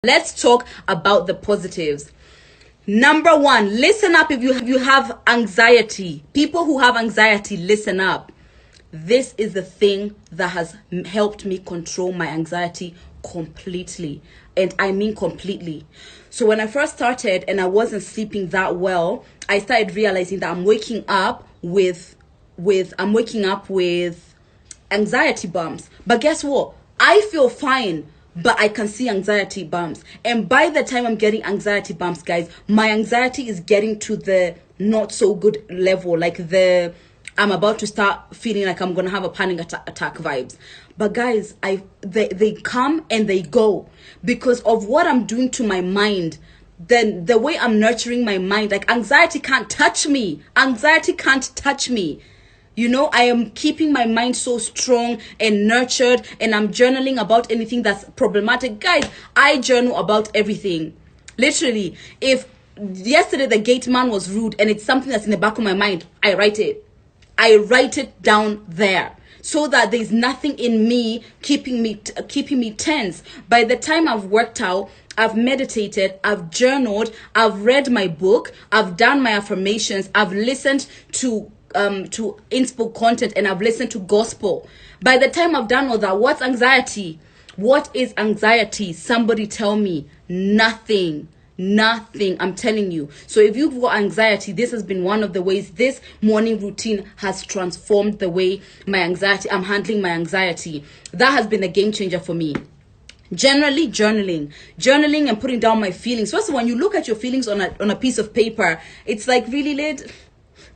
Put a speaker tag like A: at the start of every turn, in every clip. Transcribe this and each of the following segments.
A: Let's talk about the positives. Number one, listen up if you have anxiety. People who have anxiety, listen up. This is the thing that has helped me control my anxiety completely. And I mean completely. So when I first started and I wasn't sleeping that well, I started realizing that I'm waking up with anxiety bumps. But guess what? I feel fine, but I can see anxiety bumps. And by the time I'm getting anxiety bumps, guys, my anxiety is getting to the not so good level, like I'm about to start feeling like I'm gonna have a panic attack vibes. But guys, they come and they go because of what I'm doing to my mind. Then the way I'm nurturing my mind, like anxiety can't touch me. Anxiety can't touch me. You know, I am keeping my mind so strong and nurtured, and I'm journaling about anything that's problematic. Guys, I journal about everything. Literally, if yesterday the gate man was rude and it's something that's in the back of my mind, I write it. I write it down there so that there's nothing in me keeping me tense. By the time I've worked out, I've meditated, I've journaled, I've read my book, I've done my affirmations, I've listened to inspo content, and I've listened to gospel. By the time I've done all that, what's anxiety? What is anxiety? Somebody tell me. Nothing. I'm telling you. So if you've got anxiety, this has been one of the ways. This morning routine has transformed the way I'm handling my anxiety. That has been a game changer for me. Generally, journaling and putting down my feelings. First, when you look at your feelings on a piece of paper, it's like, really, Lyd,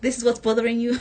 A: this is what's bothering you.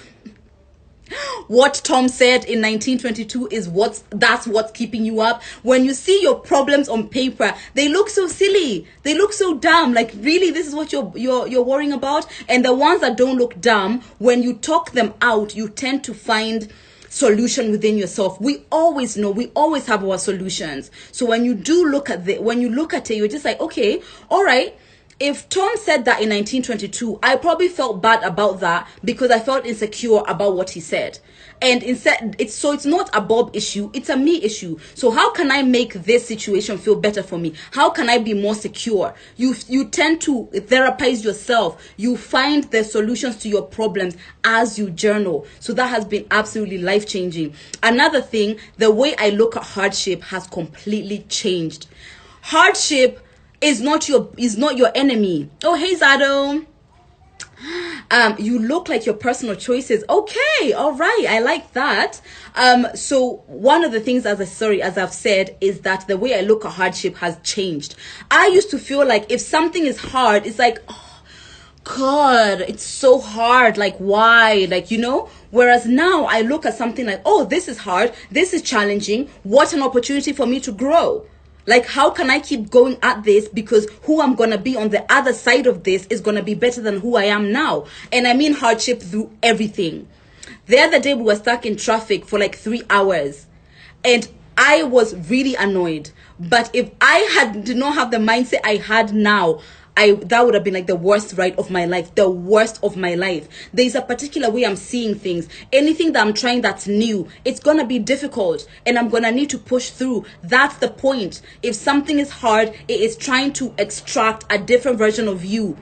A: What Tom said in 1922 is that's what's keeping you up. When you see your problems on paper, they look so silly, they look so dumb. Like, really, this is what you're worrying about? And the ones that don't look dumb, when you talk them out, you tend to find solution within yourself. We always know, we always have our solutions. So when you look at it, you're just like, okay, all right. If Tom said that in 1922, I probably felt bad about that because I felt insecure about what he said. And instead, it's not a Bob issue, it's a me issue. So how can I make this situation feel better for me? How can I be more secure? You tend to therapize yourself. You find the solutions to your problems as you journal. So that has been absolutely life-changing. Another thing, the way I look at hardship has completely changed. Hardship is not your enemy. Oh, hey Zado. You look like your personal choices. Okay, all right, I like that. So one of the things, as I've said, is that the way I look at hardship has changed. I used to feel like if something is hard, it's like, oh God, it's so hard. Like, why? Like, you know. Whereas now I look at something like, oh, this is hard, this is challenging. What an opportunity for me to grow. Like, how can I keep going at this? Because who I'm going to be on the other side of this is going to be better than who I am now. And I mean hardship through everything. The other day, we were stuck in traffic for like 3 hours. And I was really annoyed. But if I did not have the mindset I had now, that would have been like the worst ride of my life, the worst of my life. There's a particular way I'm seeing things. Anything that I'm trying that's new, it's gonna be difficult and I'm gonna need to push through. That's the point. If something is hard, it is trying to extract a different version of you.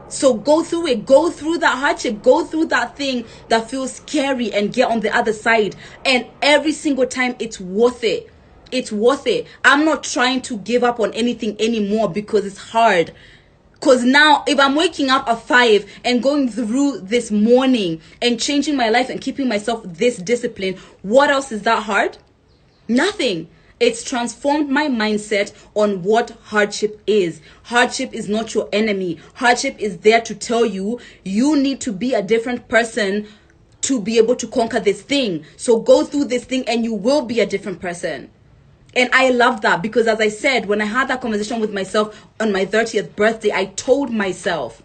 A: So go through it, go through that hardship, go through that thing that feels scary and get on the other side. And every single time, it's worth it. It's worth it. I'm not trying to give up on anything anymore because it's hard. Because now, if I'm waking up at 5 and going through this morning and changing my life and keeping myself this disciplined, what else is that hard? Nothing. It's transformed my mindset on what hardship is. Hardship is not your enemy. Hardship is there to tell you, you need to be a different person to be able to conquer this thing. So go through this thing and you will be a different person. And I love that because, as I said, when I had that conversation with myself on my 30th birthday, I told myself,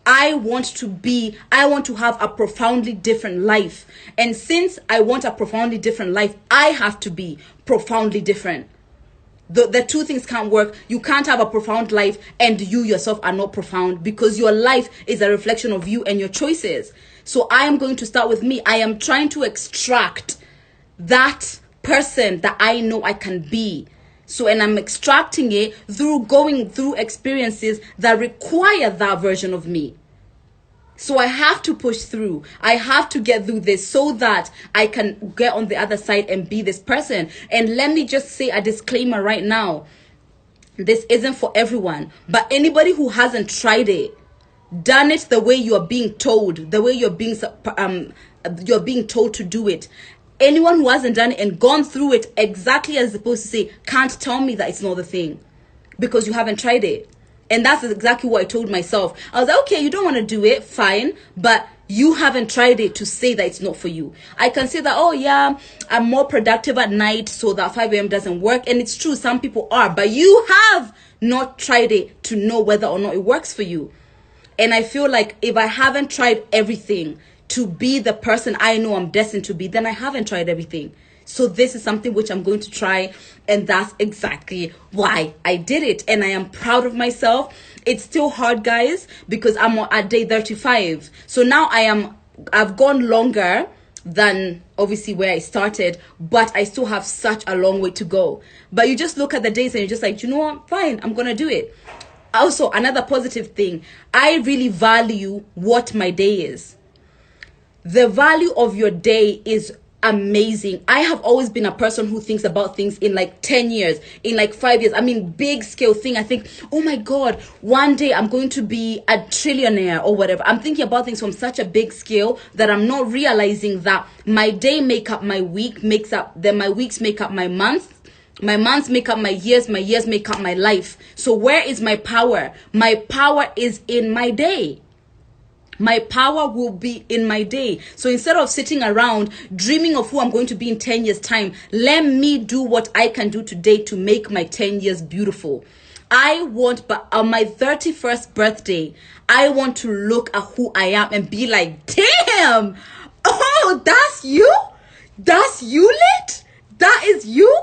A: I want to have a profoundly different life. And since I want a profoundly different life, I have to be profoundly different. The two things can't work. You can't have a profound life and you yourself are not profound, because your life is a reflection of you and your choices. So I am going to start with me. I am trying to extract that person that I know I can be So, and I'm extracting it through going through experiences that require that version of me. So I have to push through. I have to get through this so that I can get on the other side and be this person. And let me just say a disclaimer right now. This isn't for everyone, but anybody who hasn't tried it, done it the way you're being told, the way you're being told to do it. Anyone who hasn't done it and gone through it exactly as supposed to say, can't tell me that it's not the thing, because you haven't tried it. And that's exactly what I told myself. I was like, okay, you don't want to do it, fine, but you haven't tried it to say that it's not for you. I can say that, oh yeah, I'm more productive at night, so that 5 a.m. doesn't work. And it's true, some people are, but you have not tried it to know whether or not it works for you. And I feel like if I haven't tried everything to be the person I know I'm destined to be, then I haven't tried everything. So this is something which I'm going to try, and that's exactly why I did it. And I am proud of myself. It's still hard, guys, because I'm at day 35. So now I've gone longer than obviously where I started, but I still have such a long way to go. But you just look at the days and you're just like, you know what, fine, I'm gonna do it. Also, another positive thing, I really value what my day is. The value of your day is amazing. I have always been a person who thinks about things in like 10 years, in like 5 years. I mean, big scale thing. I think, oh my God, one day I'm going to be a trillionaire or whatever. I'm thinking about things from such a big scale that I'm not realizing that my day make up my week, then my weeks make up my months. My months make up my years make up my life. So where is my power? My power is in my day. My power will be in my day. So instead of sitting around dreaming of who I'm going to be in 10 years time, let me do what I can do today to make my 10 years beautiful. But on my 31st birthday, I want to look at who I am and be like, damn, oh, that's you? That's you, Lit? That is you?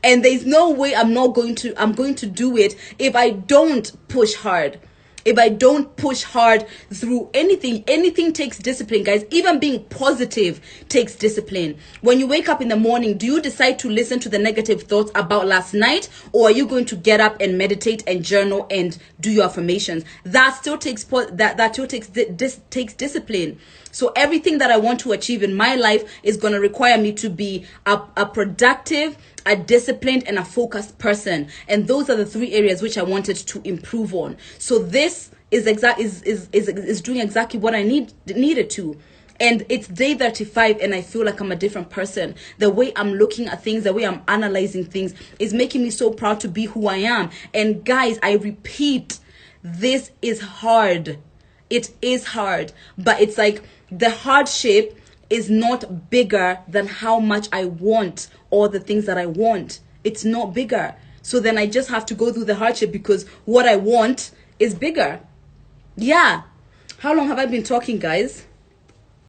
A: And there's no way I'm going to do it if I don't push hard. If I don't push hard through anything takes discipline, guys. Even being positive takes discipline. When you wake up in the morning, do you decide to listen to the negative thoughts about last night, or are you going to get up and meditate and journal and do your affirmations? That still takes takes discipline. So everything that I want to achieve in my life is going to require me to be a productive, a disciplined, and a focused person. And those are the 3 areas which I wanted to improve on. So this is doing exactly what I needed to. And it's day 35 and I feel like I'm a different person. The way I'm looking at things, the way I'm analyzing things is making me so proud to be who I am. And guys, I repeat, this is hard. It is hard, but it's like the hardship is not bigger than how much I want all the things that I want. It's not bigger. So then I just have to go through the hardship because what I want is bigger. Yeah. How long have I been talking, guys?